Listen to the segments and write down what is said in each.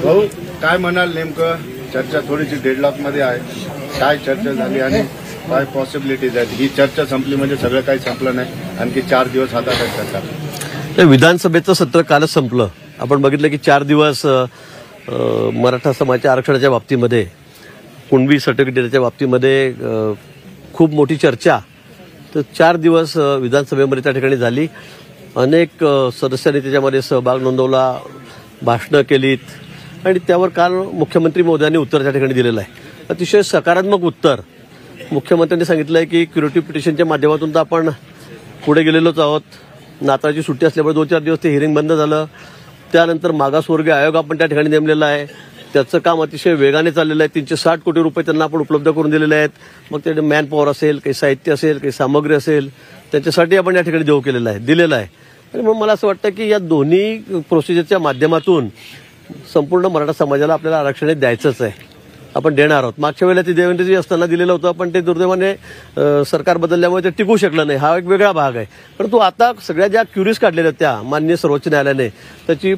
भाऊ काय म्हणाल, नेमकं चर्चा थोडीशी डेडलॉक मध्ये आहे, काय चर्चा झाली आणि काय पॉसिबिलिटीज आहेत? ही चर्चा संपली म्हणजे सगळं काही संपलं नाही, आणखी 4 दिवस हातात आहेत सरकार. विधानसभेचं सत्र कालच संपलं. आपण बघितलं की 4 दिवस मराठा समाजाच्या आरक्षणाच्या बाबतीमध्ये, कुणबी सर्टिफिकेटच्या बाबतीमध्ये खूप मोठी चर्चा तर 4 दिवस विधानसभेमध्ये त्या ठिकाणी झाली. अनेक सदस्यांनी त्याच्यामध्ये सहभाग नोंदवला, भाषणं केलीत आणि त्यावर काल मुख्यमंत्री महोदयांनी उत्तर त्या ठिकाणी दिलेलं आहे. अतिशय सकारात्मक उत्तर. मुख्यमंत्र्यांनी सांगितलं आहे की क्युरेटिव्ह पिटिशनच्या माध्यमातून तर आपण पुढे गेलेलोच आहोत. नाताळची सुट्टी असल्यामुळे 2-4 दिवस ते हिअरिंग बंद झालं. त्यानंतर मागासवर्गीय आयोग आपण त्या ठिकाणी नेमलेला आहे. त्याचं काम अतिशय वेगाने चाललेलं आहे. 360 कोटी रुपये त्यांना आपण उपलब्ध करून दिलेले आहेत. मग ते मॅन पॉवर असेल, काही साहित्य असेल, काही सामग्री असेल, त्यांच्यासाठी आपण या ठिकाणी देऊ केलेला आहे, दिलेला आहे. आणि मग मला असं वाटतं की या दोन्ही प्रोसिजरच्या माध्यमातून संपूर्ण मराठा समाजाला आपल्याला आरक्षण द्यायचंच आहे. आपण देणार आहोत. मागच्या वेळेला ते देवेंद्रजी असताना दिलेलं होतं, पण ते दुर्दैवाने सरकार बदलल्यामुळे ते टिकू शकलं नाही. हा एक वेगळा भाग आहे. परंतु आता सगळ्या ज्या क्युरीज काढलेल्या त्या माननीय सर्वोच्च न्यायालयाने त्याची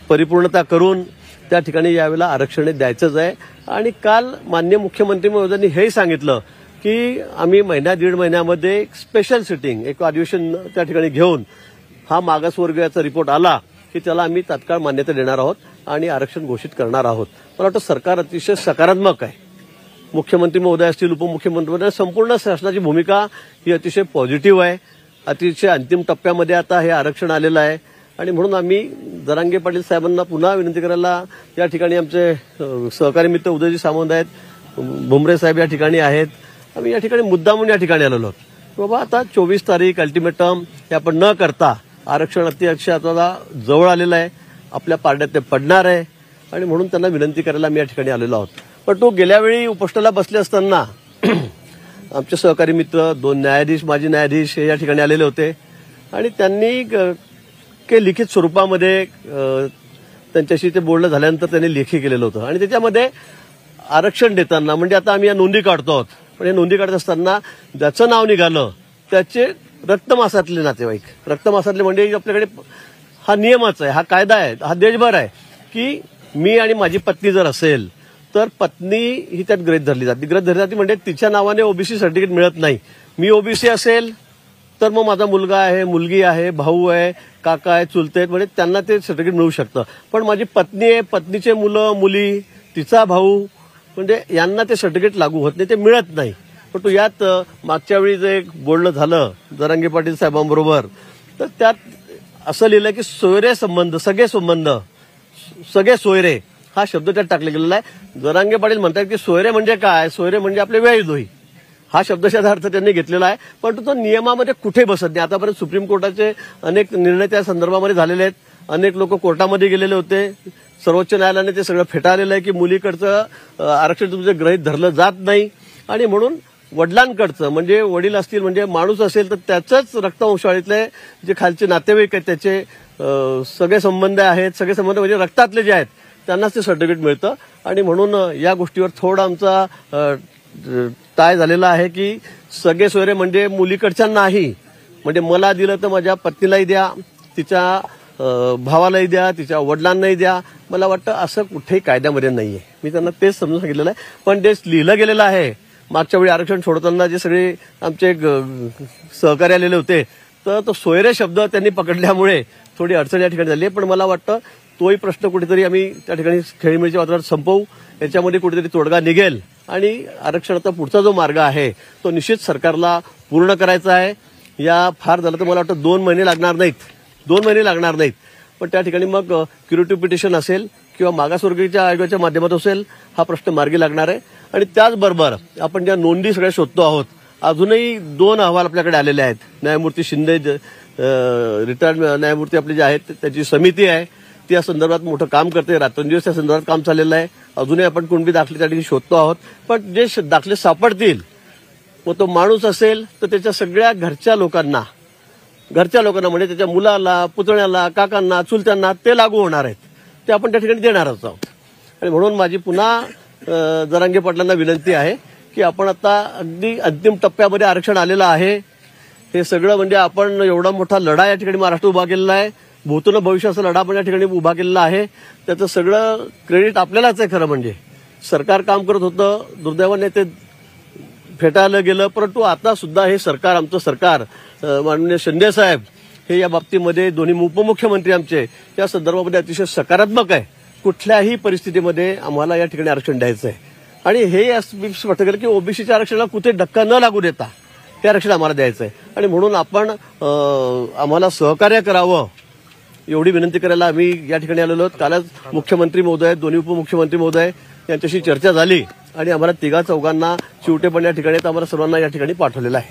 परिपूर्णता करून त्या ठिकाणी यावेळेला आरक्षण द्यायचंच आहे. आणि काल माननीय मुख्यमंत्री महोदयांनी हेही सांगितलं की आम्ही 1.5 महिन्यामध्ये एक स्पेशल सिटिंग, एक अधिवेशन त्या ठिकाणी घेऊन हा मागासवर्गीयाचा रिपोर्ट आला की त्याला आम्ही तात्काळ मान्यता देणार आहोत आणि आरक्षण घोषित करणार आहोत. मला वाटतं सरकार अतिशय सकारात्मक आहे. मुख्यमंत्री महोदय असतील, उपमुख्यमंत्री महोदय, संपूर्ण शासनाची भूमिका ही अतिशय पॉझिटिव्ह आहे. अतिशय अंतिम टप्प्यामध्ये आता हे आरक्षण आलेलं आहे आणि म्हणून आम्ही जरांगे पाटील साहेबांना पुन्हा विनंती करायला, या ठिकाणी आमचे सहकारी मित्र उदयजी सामंत आहेत, भुमरे साहेब या ठिकाणी आहेत, आम्ही या ठिकाणी मुद्दामून या ठिकाणी आलेलो आहोत. बाबा आता 24 तारीख अल्टिमेटम हे आपण न करता आरक्षण अत्यक्ष आता जवळ आलेलं आहे, आपल्या पारड्यात ते पडणार आहे आणि म्हणून त्यांना विनंती करायला मी या ठिकाणी आलेलो आहोत. पण तो गेल्या वेळी उपोषणाला बसले असताना आमचे सहकारी मित्र 2 न्यायाधीश, माजी न्यायाधीश हे या ठिकाणी आलेले होते आणि त्यांनी काही लिखित स्वरूपामध्ये त्यांच्याशी ते बोलणं झाल्यानंतर त्यांनी लेखी केलेलं होतं आणि त्याच्यामध्ये आरक्षण देताना, म्हणजे आता आम्ही या नोंदी काढतो आहोत, पण हे नोंदी काढत असताना ज्याचं नाव निघालं त्याचे रक्तमासातले नातेवाईक, रक्तमासातले म्हणजे आपल्याकडे हा नियमच आहे, हा कायदा आहे, हा देशभर आहे की मी आणि माझी पत्नी जर असेल तर पत्नी ही त्यात गृहीत धरली जाते म्हणजे तिच्या नावाने ओबीसी सर्टिफिकेट मिळत नाही. मी ओबीसी असेल तर मग माझा मुलगा आहे, मुलगी आहे, भाऊ आहे, काका आहे, चुलते आहेत, म्हणजे त्यांना ते सर्टिफिकेट मिळू शकतं. पण माझी पत्नी आहे, पत्नीचे मुलं मुली, तिचा भाऊ, म्हणजे यांना ते सर्टिफिकेट लागू होत नाही, ते मिळत नाही. पण तो यात मागच्या वेळी जे बोलणं झालं जरांगे पाटील साहेबांबरोबर, तर त्यात असं लिहिलं की सोयरे संबंध, सगळे सोयरे हा शब्द त्यात टाकला गेलेला आहे. जरांगे पाटील म्हणतात की सोयरे म्हणजे काय? सोयरे म्हणजे आपले व्यायदोही, हा शब्दशः अर्थ त्यांनी घेतलेला आहे. पण तो नियमामध्ये कुठे बसत नाही. आतापर्यंत सुप्रीम कोर्टाचे अनेक निर्णय त्या संदर्भामध्ये झालेले आहेत. अनेक लोक कोर्टामध्ये गेलेले होते. सर्वोच्च न्यायालयाने ते सगळं फेटाळलेलं आहे की मुलीकडचं आरक्षण तुमचं गृहीत धरलं जात नाही आणि म्हणून वडिलांकडचं, म्हणजे वडील असतील, म्हणजे माणूस असेल तर त्याचंच रक्तवंशावळीतले जे खालचे नातेवाईक आहेत त्याचे सगळे संबंध आहेत, सगळे संबंध म्हणजे रक्तातले जे आहेत त्यांनाच ते सर्टिफिकेट मिळतं. आणि म्हणून या गोष्टीवर थोडा आमचा टाय झालेला आहे की सगळे सोयरे म्हणजे मुलीकडच्या नाही, म्हणजे मला दिलं तर माझ्या पत्नीलाही द्या, तिच्या भावालाही द्या, तिच्या वडिलांनाही द्या. मला वाटतं असं कुठेही कायद्यामध्ये नाहीये. मी त्यांना तेच समजून सांगितलेलं आहे. पण जे लिहिलं गेलेलं आहे, मागच्या वेळी आरक्षण सोडताना जे सगळे आमचे सहकारी आलेले होते, तर तो सोयरे शब्द त्यांनी पकडल्यामुळे थोडी अडचण या ठिकाणी झाली आहे. पण मला वाटतं तोही प्रश्न कुठेतरी आम्ही त्या ठिकाणी खेळीमेळीच्या वातावरणात संपवू, याच्यामध्ये कुठेतरी तोडगा निघेल आणि आरक्षणाचा पुढचा जो मार्ग आहे तो निश्चित सरकारला पूर्ण करायचा आहे. या फार झालं तर मला वाटतं 2 महिने लागणार नाहीत. पण त्या ठिकाणी मग क्युरेटिव्ह पिटिशन असेल किंवा मागासवर्गीच्या आयोगाच्या माध्यमातून असेल, हा प्रश्न मार्गी लागणार आहे. आणि त्याचबरोबर आपण ज्या नोंदी सगळ्या शोधतो आहोत, अजूनही 2 अहवाल आपल्याकडे आलेले आहेत. न्यायमूर्ती शिंदे, रिटायर्ड न्यायमूर्ती आपले जे आहेत त्याची समिती आहे, ती या संदर्भात मोठं काम करते. रात्रंदिवस त्या संदर्भात काम चाललेलं आहे. अजूनही आपण कुणबी दाखले त्या ठिकाणी शोधतो आहोत. पण जे दाखले सापडतील, मग तो माणूस असेल तर त्याच्या सगळ्या घरच्या लोकांना म्हणजे त्याच्या मुलाला, पुतण्याला, काकांना, चुलत्यांना ते लागू होणार आहेत. ते आपण त्या ठिकाणी देणारच आहोत. आणि म्हणून माझी पुन्हा जरांगे पाटलांना विनंती आहे की आपण आता अगदी अंतिम टप्प्यामध्ये आरक्षण आलेलं आहे. हे सगळं म्हणजे आपण एवढा मोठा लढा या ठिकाणी महाराष्ट्र उभा केलेला आहे, भूतून भविष्याचा लढा पण या ठिकाणी उभा केलेला आहे. त्याचं सगळं क्रेडिट आपल्यालाच आहे. खरं म्हणजे सरकार काम करत होतं, दुर्दैवाने ते फेटाळलं गेलं, परंतु आता सुद्धा हे सरकार, आमचं सरकार, माननीय शिंदे साहेब हे या बाबतीमध्ये दोन्ही उपमुख्यमंत्री आमचे या संदर्भामध्ये अतिशय सकारात्मक आहे. कुठल्याही परिस्थितीमध्ये आम्हाला या ठिकाणी आरक्षण द्यायचं आहे आणि हे स्पष्ट केलं की ओबीसीच्या आरक्षणाला कुठे धक्का न लागू देता ते आरक्षण आम्हाला द्यायचं आहे आणि म्हणून आपण आम्हाला सहकार्य करावं एवढी विनंती करायला आम्ही या ठिकाणी आलेलो आहोत. कालच मुख्यमंत्री महोदय, दोन्ही उपमुख्यमंत्री महोदय यांच्याशी चर्चा झाली आणि आम्हाला तिघा चौघांना चिवटे पण या ठिकाणी आम्हाला सर्वांना या ठिकाणी पाठवलेलं आहे.